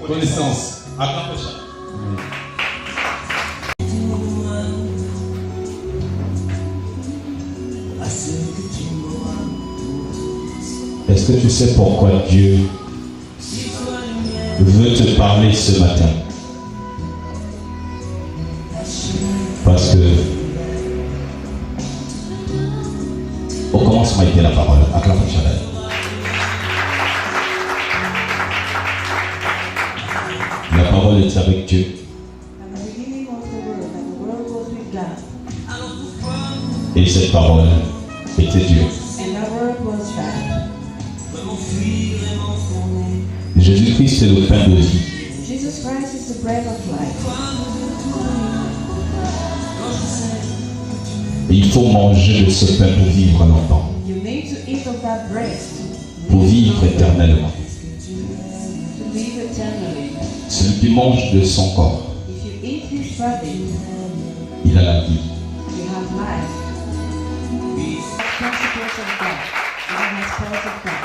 Connaissance. Est-ce que tu sais pourquoi Dieu veut te parler ce matin? Parce que au commencement était la parole. Acclame Shaddai. La parole était avec Dieu. Et cette parole était Dieu. Jésus-Christ est le pain de vie. Et il faut manger de ce pain pour vivre longtemps. Pour vivre éternellement. Celui qui mange de son corps, il a la vie.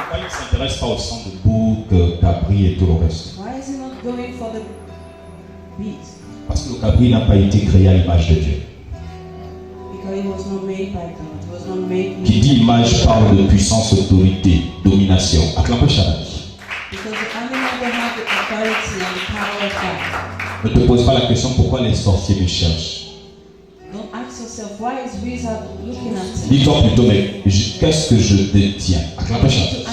Pourquoi il ne s'intéresse pas au sang de bouc, cabri et tout le reste? Parce que le cabri n'a pas été créé à l'image de Dieu. Qui dit image parle de puissance, autorité, domination. Acclame Shaddai. Ne te pose pas la question pourquoi les sorciers me cherchent. Dis-toi plutôt, mais qu'est-ce que je détiens? Acclame Shaddai.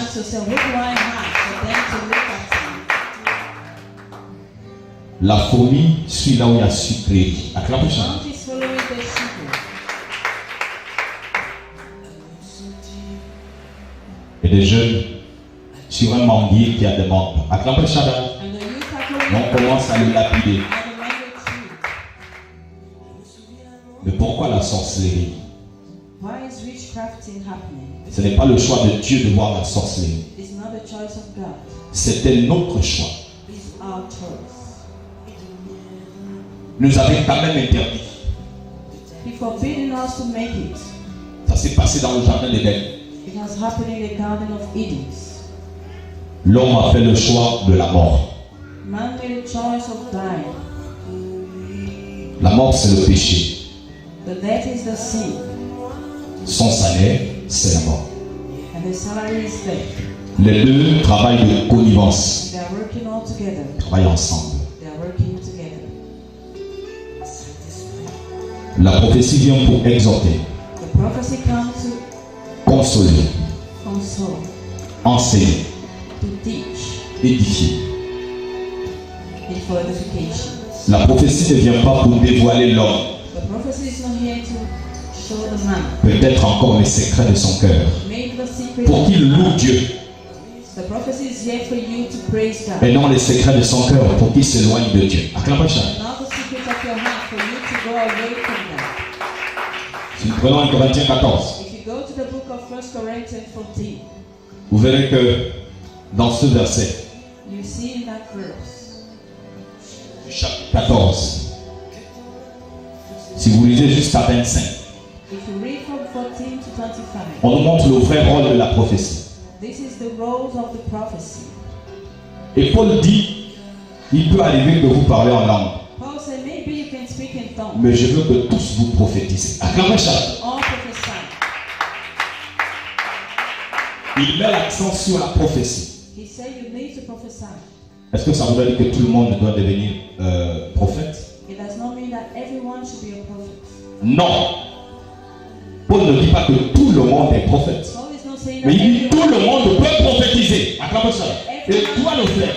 La fourmi suit là où il y a sucrerie. Acclame Shaddai. Et des jeunes sur un manguier qui a des membres. Acclame Shaddai. Et on commence à le lapider. Mais pourquoi la sorcellerie? Ce n'est pas le choix de Dieu de voir la sorcellerie. C'était notre choix. Nous avait quand même interdit. Ça s'est passé dans le jardin d'Éden. L'homme a fait le choix de la mort. La mort, c'est le péché. Son salaire, c'est la mort. Les deux travaillent de connivence. Ils travaillent ensemble. La prophétie vient pour exhorter, consoler, enseigner, édifier. La prophétie ne vient pas pour dévoiler l'homme, peut-être encore les secrets de son cœur, pour qu'il loue Dieu, et non les secrets de son cœur pour qu'il s'éloigne de Dieu. Si nous prenons 1 Corinthiens 14, vous verrez que dans ce verset, chapitre 14, si vous lisez jusqu'à 25, on nous montre le vrai rôle de la prophétie. Et Paul dit, il peut arriver que vous parlez en langue, mais je veux que tous vous prophétisez. Acclamez Shaddai. Il met l'accent sur la prophétie. Est-ce que ça voudrait dire que tout le monde doit devenir prophète? Non. Paul ne dit pas que tout le monde est prophète. Mais il dit tout le monde peut prophétiser. Acclamez Shaddai. Et toi le faire.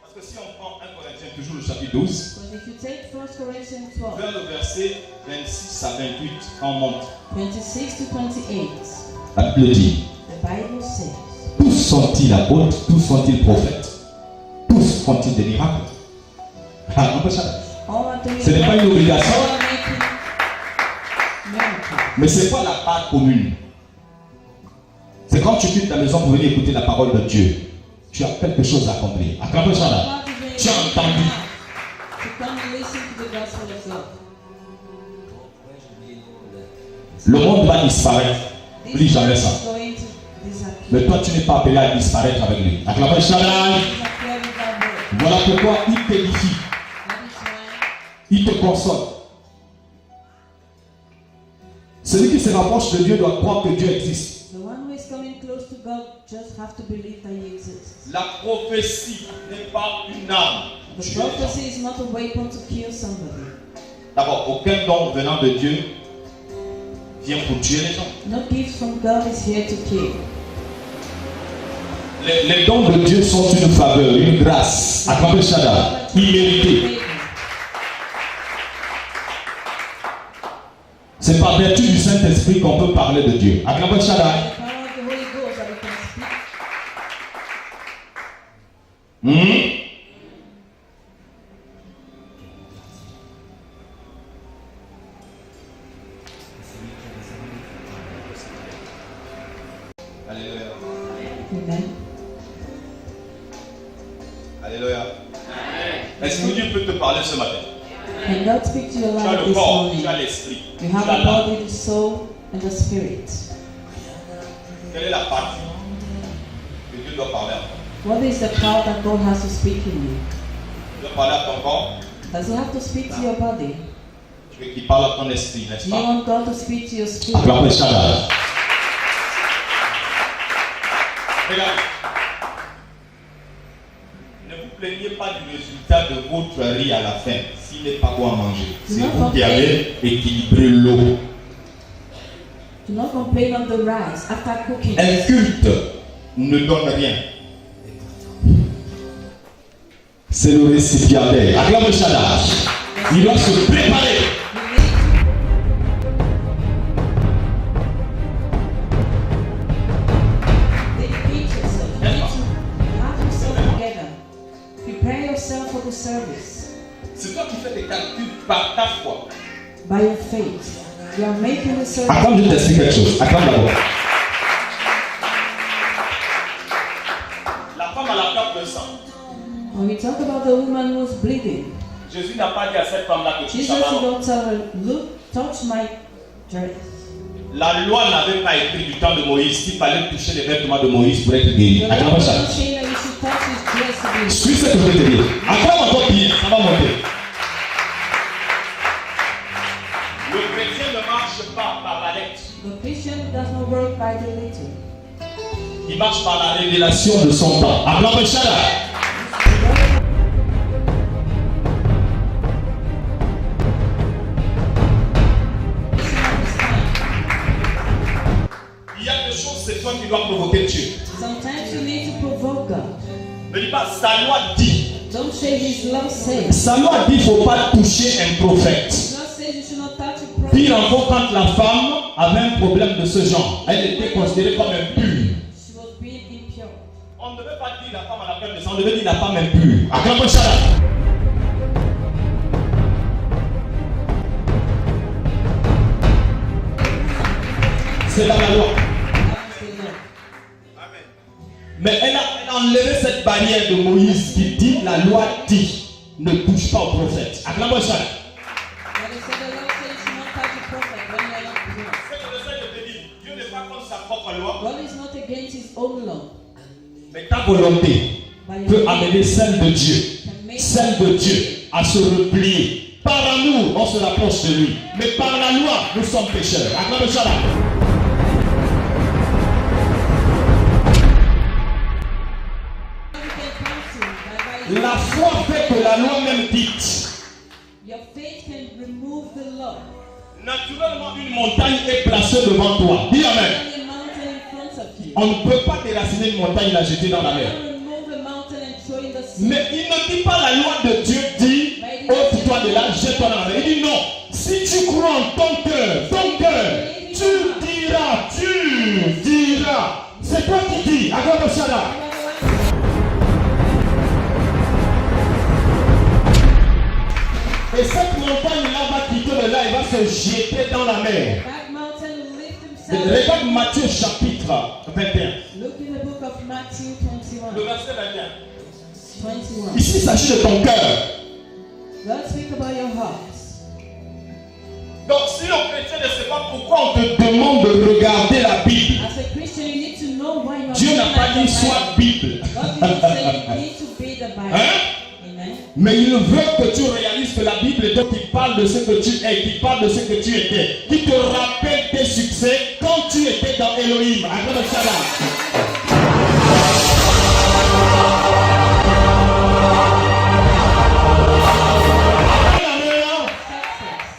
Parce que si on prend 1 Corinthiens, toujours le chapitre 12, vers le verset 26 à 28, on monte. 26 to 28. La Bible dit, tous sont-ils apôtres, tous sont-ils prophètes, tous font-ils des miracles. Ce n'est pas une obligation, mais ce n'est pas la part commune. C'est quand tu quittes ta maison pour venir écouter la parole de Dieu. Tu as quelque chose à accomplir. Acclamez Shaddai. Tu as entendu. Le monde va disparaître. N'oublie jamais ça. Mais toi, tu n'es pas appelé à disparaître avec lui. Acclamez Shaddai. Voilà pourquoi il t'édifie. Il te console. Celui qui se rapproche de Dieu doit croire que Dieu existe. La prophétie n'est pas une arme. D'abord, aucun don venant de Dieu vient pour tuer les gens. No gift from God is here to kill. Les dons de Dieu sont une faveur, une grâce, acclamez Shaddai, imméritée. C'est par vertu du Saint-Esprit qu'on peut parler de Dieu. Acclamez Shaddai. Alléluia. Amen. Alléluia. Est-ce que Dieu peut te parler ce matin? Can God speak to your Tu as life le this corps, morning? tu as l'esprit. You Tu have as a l'âme. body, the soul, and the spirit. Quelle est la partie que Dieu doit parler à toi? What is the part that God has to speak in you? Tu dois parler à ton corps. Does He have to speak to your body? Tu veux qu'il parle à ton esprit, n'est-ce Do you pas? want God to speak to your spirit? Acclamez Shaddai. Regardez. Ne vous plaignez pas du résultat de votre riz à la fin, s'il n'est pas bon à manger. C'est vous qui avez équilibré l'eau. Do not complain of the rice after cooking. Un culte ne donne rien. C'est le récipiendaire. Acclamez Shaddai. Il doit se préparer. C'est toi qui fais des calculs par ta foi. By your faith, you are making the service. Attends, je t'explique quelque chose. Attends d'abord. La femme à la perte de sang. When we talk about the woman who was bleeding, Jésus n'a pas dit à cette femme-là que tu Jesus don't tell her, look, touch my dress. La loi n'avait pas écrit du temps de Moïse qu'il fallait toucher les vêtements de Moïse pour être guéri. The Attends Lord ça. was saying that you should touch his dress to be. Suis ce que je vais te dire. Attends encore bien, ça va monter. Le chrétien ne marche pas par la lettre. The Christian does not work by the little. Il marche par la révélation de son temps. Acclamez Shaddai. Il y a des choses, c'est toi qui dois provoquer Dieu. Sometimes you need to provoke God. Ne dis pas, sa loi dit. Don't say his law says. Sa loi dit qu'il ne faut pas toucher un prophète. His law says you should not touch a prophet. Pire encore, quand la femme avait un problème de ce genre, elle était considérée comme impure. She was being impure. On ne devait pas dire la femme à la perte de sang, on devait dire la femme impure. Acclamez Shaddai. C'est dans la loi. Mais elle a enlevé cette barrière de Moïse qui dit la loi dit ne touche pas au prophète. Acclamez Shaddai. But they said the Lord says you should not touch a prophet when you are not pure. C'est que j'essaie de te dire, Dieu n'est pas contre sa propre loi. God is not against his own law. Mais ta volonté peut amener celle de Dieu à se replier. Par amour, on se rapproche de lui. Mais par la loi, nous sommes pécheurs. Acclamez Shaddai. La foi fait que la loi même dite. Your faith can remove the law. Naturellement, une montagne est placée devant toi. Dis amen. Only a mountain in front of you. On ne peut pas déraciner une montagne et la jeter dans la mer. You can remove a mountain and throw in the sea. Mais il ne dit pas la loi de Dieu dit, ôte-toi de là, jette-toi dans la mer. Il dit non. Si tu crois en ton cœur, tu diras. C'est toi qui dis. Acclamez Shaddai. Et cette montagne-là va quitter de là, elle va se jeter dans la mer. That mountain will lift himself. Regarde Matthieu chapitre 21. Look in the book of Matthew Le 21. verset 21. 21. Ici, il s'agit de ton cœur. God speak about your heart. Donc, si le chrétien ne sait pas pourquoi on te demande de regarder la Bible, As a Christian, you need to know Dieu n'a pas dit soit Bible. Hein? Mais il veut que tu réalises que la Bible est donc qui parle de ce que tu es, qui parle de ce que tu étais, qui te rappelle tes succès quand tu étais dans Elohim. Acclame Shaddai.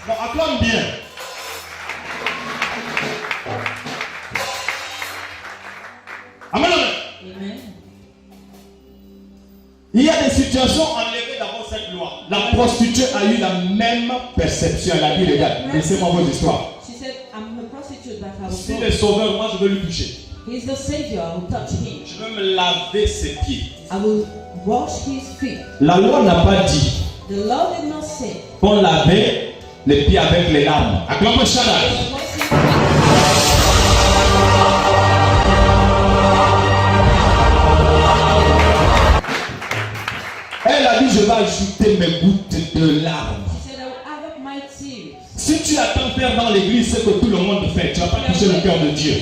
Acclame bien. Amen. Amen. Il y a des situations enlevées dans cette loi. La prostituée a eu la même perception. Elle a dit, regarde, laissez-moi votre histoire. Si le sauveur, moi je veux lui toucher. Je veux me laver ses pieds. La loi n'a pas dit qu'on lavait les pieds avec les larmes. Acclame Shaddai. Elle a dit, je vais ajouter mes gouttes de larmes. Si tu attends faire dans l'église ce que tout le monde fait, tu ne vas pas toucher le cœur de Dieu.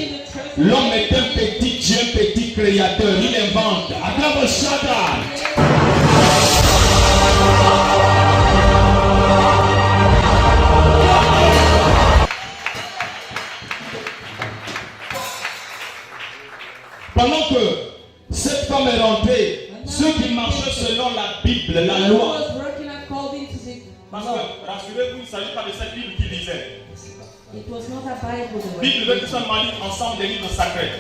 L'homme est un petit Dieu, un petit créateur. Il invente. Acclame Shaddai. Pendant que cette femme est rentrée, ceux qui marchaient selon la Bible, la loi. Parce que, rassurez-vous, il ne s'agit pas de cette Bible qui lisait. La Bible veut que nous sommes ensemble des livres sacrés.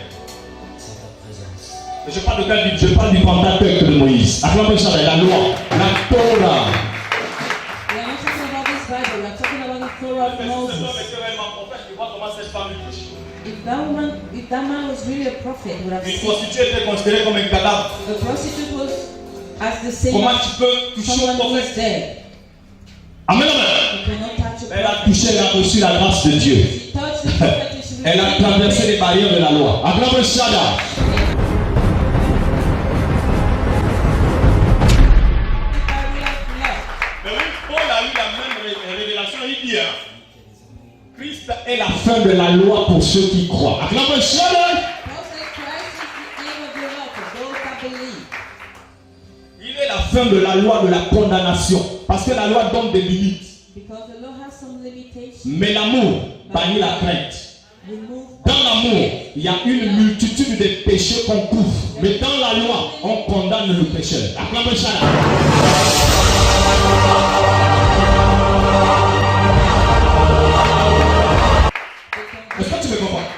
Mais je parle de quelle Bible? Je parle du Pentateuque de Moïse. Acclamez ça, la loi, la Torah. If that man was really a prophet, would have une prostituée était considérée comme un cadavre. The prostitute was as the same. Comment tu peux toucher au prophète? Amen. Elle a touché, elle a reçu la grâce de Dieu. Elle a traversé les barrières de la loi. Acclame Shaddai. Mais oui, Paul a eu la même révélation. Il dit, Christ est la fin de la loi pour ceux qui croient. Acclame Shaddai. Il est la fin de la loi de la condamnation. Parce que la loi donne des limites. Mais l'amour bannit la crainte. Dans l'amour, il y a une multitude de péchés qu'on couvre. Mais dans la loi, on condamne le pécheur. Acclame Shaddai. Est-ce que tu me comprends?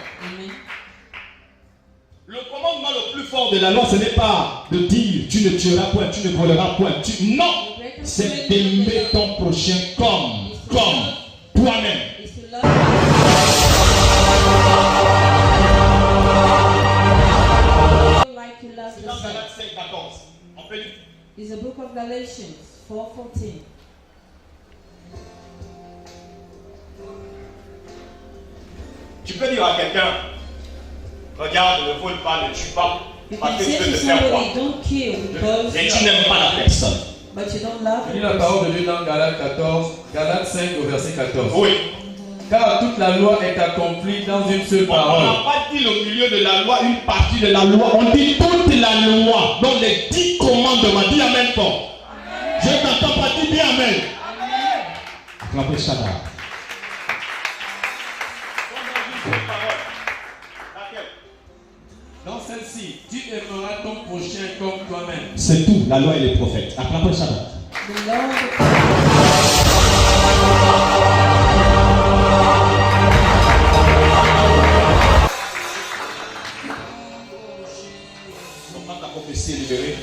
Le commandement le plus fort de la loi, ce n'est pas de dire tu ne tueras point, tu ne voleras point. Non, c'est d'aimer ton prochain comme toi-même. Dans Galates 5:14, on peut lire. It's the book of Galatians 4:14. Tu peux dire à quelqu'un, regarde, ne vole pas, ne tue pas, parce que tu veux te faire quoi? Et tu n'aimes pas la personne. But you don't love. Je lis la parole de Dieu dans Galates 5 au verset 14. Oui. Car toute la loi est accomplie dans une seule parole. On n'a pas dit le milieu de la loi, une partie de la loi. On dit toute la loi. Donc les 10 commandements. Dis amen fort. Je t'entends pas dire bien amen. Acclamez Shaddai. Dans celle-ci, tu aimeras ton prochain comme toi-même. C'est tout, la loi et les prophètes. Acclamez Shaddai. Comment ta prophétie est libérée?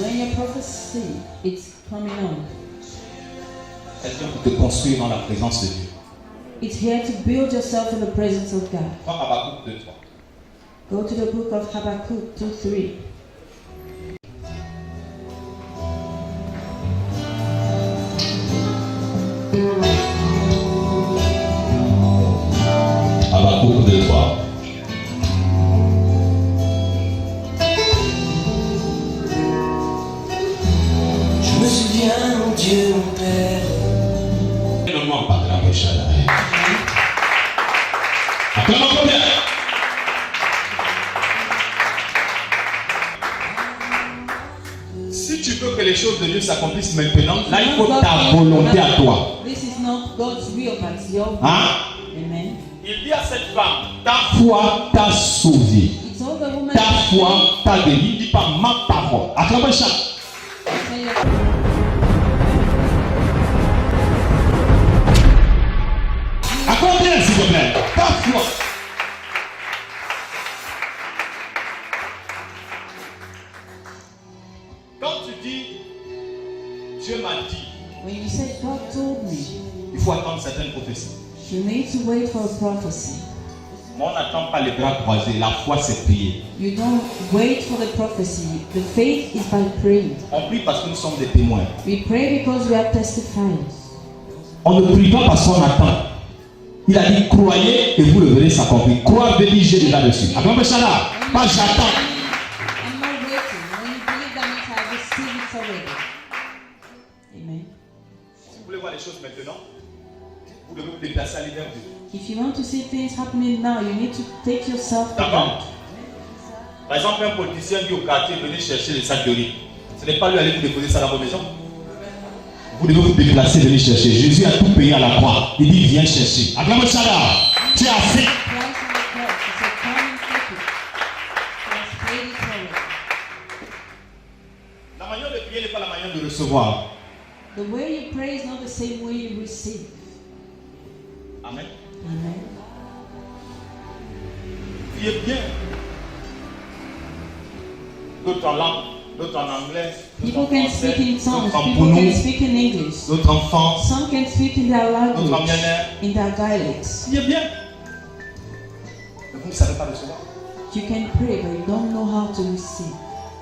When your prophecy is coming on. Elle vient pour te construire dans la présence de Dieu. It's here to build yourself in the presence of God. Prends Habakkuk 2:3. Go to the book of Habakkuk 2:3. Habakkuk 2:3. Je me souviens, mon Dieu, mon Père. Ne mens pas, la Shaddai. Acclame-moi bien. tu veux que les choses de Dieu s'accomplissent maintenant, là il faut ta volonté à toi. This is not God's will, but your will. Hein? Amen. Il dit à cette femme, ta foi t'a sauvé. He told the woman, Ta foi t'a délivré. Il ne dit pas ma parole. Acclamez ça. say your Acclamez s'il vous plaît. Ta foi. Quand tu dis Dieu m'a dit, when you say God told me, il faut attendre certaines prophéties. you need to wait for a prophecy. Mais on n'attend pas les bras croisés. La foi, c'est prier. You don't wait for the prophecy. The faith is by praying. On prie parce que nous sommes des témoins. We pray because we are testifiers. On ne prie pas parce qu'on attend. Il a dit croyez et vous le verrez s'accomplir. Croire veut dire j'ai déjà reçu. Acclamez ça là. Pas j'attends. I'm not waiting. When you believe that means I have received it already. Amen. Si vous voulez voir les choses maintenant, vous devez vous déplacer à l'hiver. If you want to see things happening now, you need to take yourself to D'accord. God. Par exemple, un politicien dit au quartier venez chercher les sacs de riz. Ce n'est pas lui aller vous déposer ça dans vos maisons. Vous devez vous déplacer, venir chercher. Jésus a tout payé à la croix. Il dit viens chercher. Acclamez ça là. Tu as fait. Christ on the cross. He said, come and take it. He has paid it already. La manière de prier n'est pas la manière de recevoir. The way you pray is not the same way you receive. Amen. Amen. Priez bien. D'autres en langue, d'autres en anglais, d'autres en People can français, speak in tongues. d'autres en People can pounou, speak in English. d'autres en France, Some can speak in their d'autres en language, mienner. in their dialects. Priez bien. Mais vous ne savez pas recevoir. You can pray, but you don't know how to receive.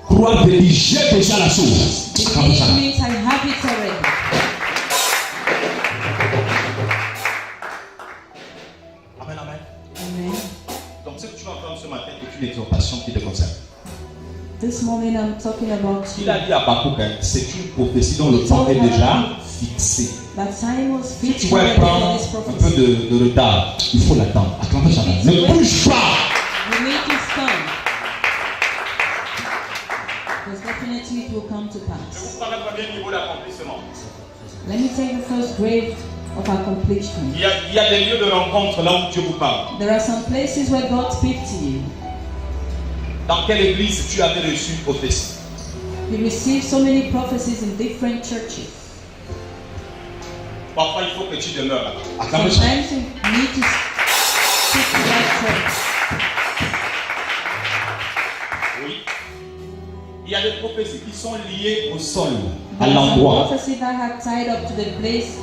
Croire veut dire j'ai déjà la chose. Acclamez ça. It means I have it already. Amen, amen. Amen. Donc ce que tu vas entendre ce matin est une exhortation qui te concerne. This morning I'm talking about Il you. a dit à Habakkuk, c'est une prophétie dont le temps est déjà fixé. That time was Si tu fixed vois already prendre for this un peu prophecy. de retard, il faut l'attendre. Acclamez ça. Ne bouge pas. You need to stand. Because definitely it will come to Je pass. vous prends le premier niveau d'accomplissement. Let me take the first grade of accomplishment. Il y a des lieux de rencontre là où Dieu vous parle. There are some places where God speaks to you. Dans quelle église tu avais reçu une prophétie? You receive so many prophecies in different churches. Parfois, il faut que tu demeures là. Acclamez ça. Sometimes you need to stick to that church. Oui. Il y a des prophéties qui sont liées au sol, à There are some l'endroit. prophecies that had tied up to the place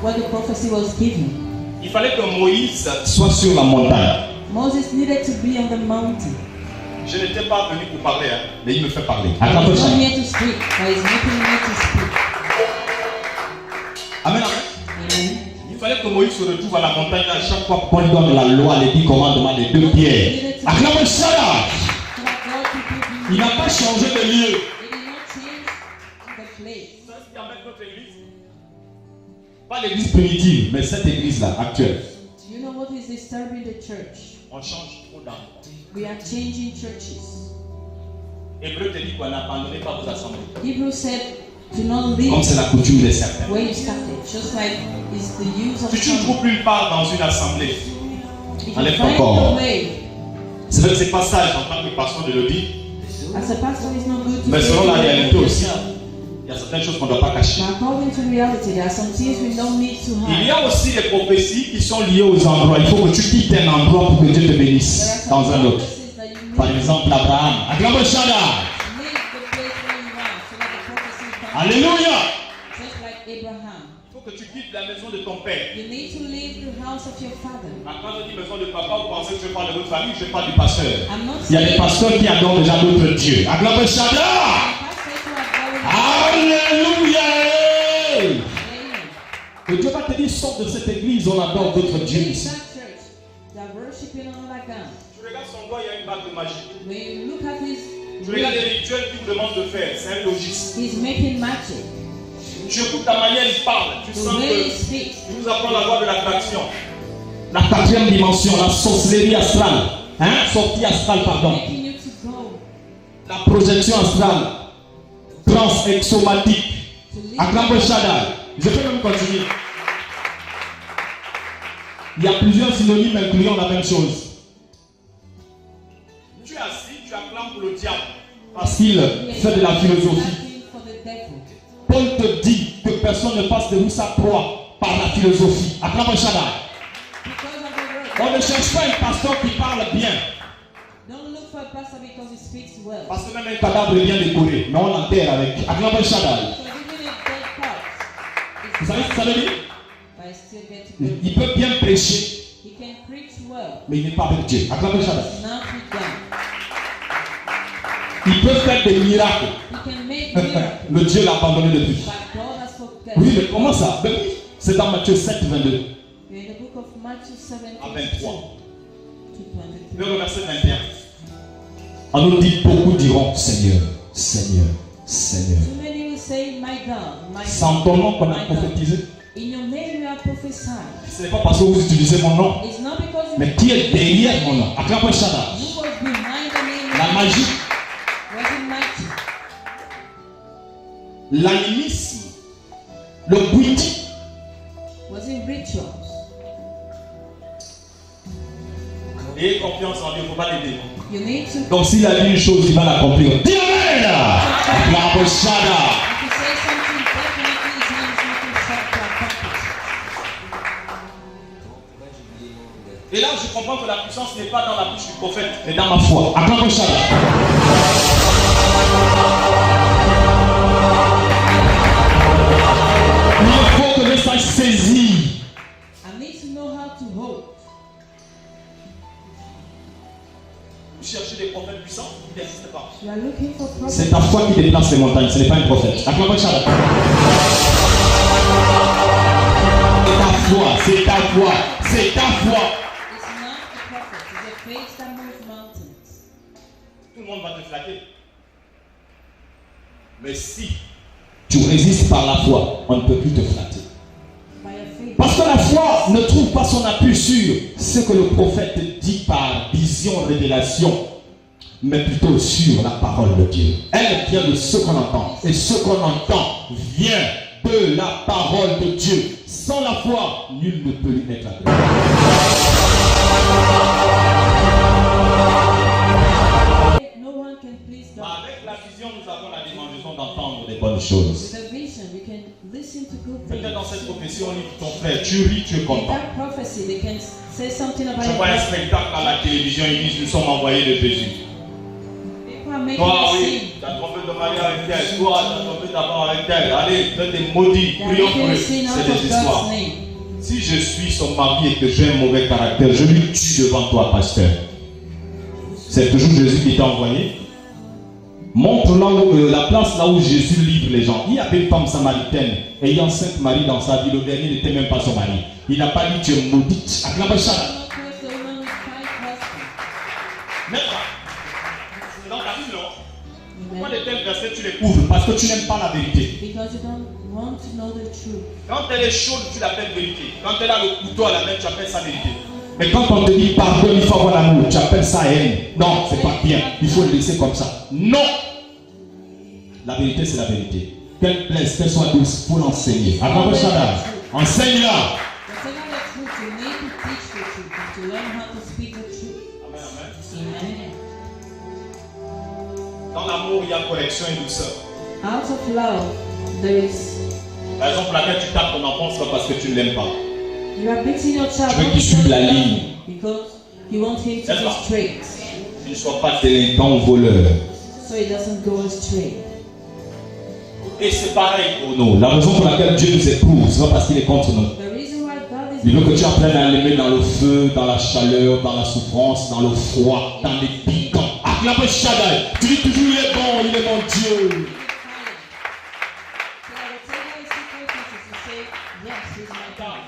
where the prophecy was given. Il fallait que Moïse soit sur la montagne. Moses needed to be on the mountain. Je n'étais pas venu pour parler, hein, mais il me fait parler. He's Acclamez not ça. here to speak, but he's making me to speak. Amen, amen. Amen. Il fallait que Moïse se retrouve à la montagne à chaque fois qu'on lui donne la loi, les 10 commandements, les 2 pierres. Acclamez ça là. So that God could give you. Il n'a pas changé de lieu. He did not change the place. C'est ce qui embête notre église. Pas l'église primitive, mais cette église-là, actuelle. Do you know what is disturbing the church? On change trop d'endroits. We are changing churches. Hébreu te dit qu'on n'abandonnez pas vos assemblées. Hebrew said, do not leave Comme c'est la coutume de certains. where you started. Just like it's the use of Si tu ne some. trouves plus part dans une assemblée, If you enlève find ton corps. a way, c'est vrai que c'est pas sage en tant que pasteur de le dire, as a pastor, it's not good to mais say selon la it réalité aussi, yourself. il y a certaines choses qu'on ne doit pas cacher. But according to reality, there are some things we don't need to Il y hide. a aussi des prophéties qui sont liées aux endroits. Il faut que tu quittes un endroit pour que Dieu te There are bénisse some dans un autre. prophecies that you Par need exemple, Abraham. Acclamez ça là. leave the place where you are so that the prophecy comes. Alléluia. Just like Abraham. Il faut que tu quittes la maison de ton père. You need to leave the house of your father. Quand je dis maison de papa, vous pensez que je parle de votre famille, je parle du pasteur. I'm not Il y a des saying pasteurs qui adorent déjà d'autres dieux. Acclamez ça là. pastors who are going Alléluia. Amen. Que Dieu va te dire, sors de cette église, on adore d'autres dieux In ici. that church, they are worshiping another God. Tu regardes son doigt, il y a une bague de magie. When you look at his Tu regardes ring, les rituels qu'il vous demande de faire, c'est un logiste. he's making magic. Tu écoutes la manière il parle, tu The sens way he que speaks, il vous apprend la loi de l'attraction. La quatrième dimension, la sorcellerie astrale. Sortie astrale, pardon. making you to go. La projection astrale. délivrance exomatique. Acclame le Shaddai. Je peux même continuer. Il y a plusieurs synonymes incluant la même chose. Tu es assis, tu acclames pour le diable. Parce qu'il fait de la philosophie. Paul te dit que personne ne passe de vous sa proie par la philosophie. Acclame le Shaddai. On ne cherche pas un pasteur qui parle bien. Parce que même un cadavre est bien décoré. Mais on l'enterre avec. Acclame le Shaddai. Vous savez ce que ça veut dire? Il peut bien prêcher, mais il n'est pas avec Dieu. Acclamez le Shaddai. Il peut faire des miracles. Le Dieu l'a abandonné depuis. Oui, mais comment ça? Ben oui, c'est dans Matthieu 7, 22. À 23. Le verset 21. On nous dit, beaucoup diront Seigneur, Seigneur, Seigneur. C'est en ton nom qu'on a prophétisé. Ce n'est pas parce que vous utilisez mon nom, mais qui est derrière mon nom. Acclame le Shaddai. La magie, l'animisme, le bouddhisme. Ayez confiance en Dieu, il ne faut pas l'aider. Donc s'il a dit une chose, il va l'accomplir. Dis Amen. Acclame le Shaddai. Et là, je comprends que la puissance n'est pas dans la bouche du prophète, mais dans ma foi. Acclame le Shaddai. Il faut que le message saisit. Vous cherchez des prophètes puissants, il n'existe pas. C'est ta foi qui déplace les montagnes, ce n'est pas un prophète. Acclame le Shaddai. C'est ta foi, c'est ta foi, c'est ta foi. Tout le monde va te flatter. Mais si tu résistes par la foi, on ne peut plus te flatter. Parce que la foi ne trouve pas son appui sur ce que le prophète dit par vision, révélation, mais plutôt sur la parole de Dieu. Elle vient de ce qu'on entend. Et ce qu'on entend vient de la parole de Dieu. Sans la foi, nul ne peut lui être agréé. Avec la vision, nous avons la dimension d'entendre des bonnes choses. Peut-être dans cette prophétie, on dit ton frère, tu ris, tu es content. Je vois un spectacle à la télévision, ils disent nous sommes envoyés de Jésus. Toi, oui, tu as trompé de marier avec elle. Toi, tu as trompé d'abord avec elle. Allez, fais des maudits, prions pour eux. C'est des histoires. Si je suis son mari et que j'ai un mauvais caractère, je lui tue devant toi, pasteur. C'est toujours Jésus qui t'a envoyé. Montre là où, la place là où Jésus livre les gens. Il y avait une femme samaritaine ayant 5 maris dans sa vie. Le dernier n'était même pas son mari. Il n'a pas dit tu es maudite. Acclame le Shaddai. Même pas. C'est dans ta vie, non? Pourquoi de tels versets tu les couvres? Parce que tu n'aimes pas la vérité. Quand elle est chaude, tu l'appelles vérité. Quand elle a le couteau à la main, tu appelles ça vérité. Mais quand on te dit pardon, il faut avoir l'amour, tu appelles ça haine. Non, c'est pas bien. Il faut le laisser comme ça. Non. La vérité, c'est la vérité. Qu'elle plaise, qu'elle soit douce, pour l'enseigner. Acclame le Shaddai. Enseigne-la. Dans l'amour, il y a correction et douceur. Out of love, there is. La raison pour laquelle tu tapes ton enfant, c'est pas parce que tu ne l'aimes pas. You are beating your child. Tu veux qu'il suive la ligne. Because you want him to go straight. Tu ne sois pas délinquant ou voleur. So he doesn't go astray. Et c'est pareil pour nous. La raison pour laquelle Dieu nous éprouve, c'est pas parce qu'il est contre nous. Il veut que tu apprennes à l'aimer dans le feu, dans la chaleur, dans la souffrance, dans le froid, dans les piquants. Acclame le Shaddai. Tu dis toujours il est bon, il est mon Dieu.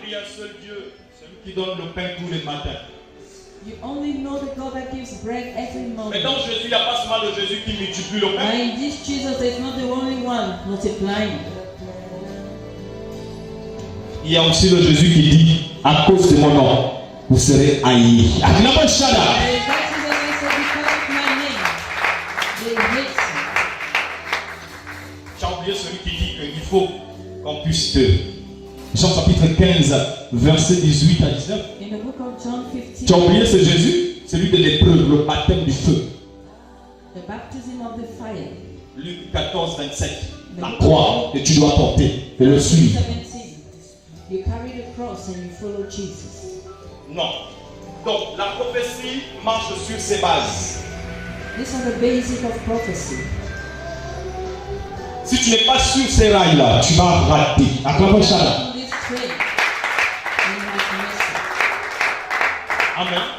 Il y a un seul Dieu, celui qui donne le pain tous les matins. You only know the God that gives bread every morning. Mais dans Jésus, il n'y a pas seulement le Jésus qui multiplie le pain. In this Jesus, there's not the only one multiplying. Il y a aussi le Jésus qui dit, à cause de mon nom, vous serez haïs. Acclame le Shaddai. Tu as oublié celui qui dit qu'il faut qu'on puisse te. Jean chapitre 15, verset 18 à 19. In the book of John 15, Tu as oublié ce Jésus, celui de l'épreuve, le baptême du feu. the baptism of the fire. Luc 14, 27. La croix que tu dois porter et le suivre. 17. You carry the cross and you follow Jesus. Non. Donc la prophétie marche sur ses bases. These are the basics of prophecy. Si tu n'es pas sur ces rails-là, tu vas rater. Acclamons ça. On this train, you have mercy. Amen.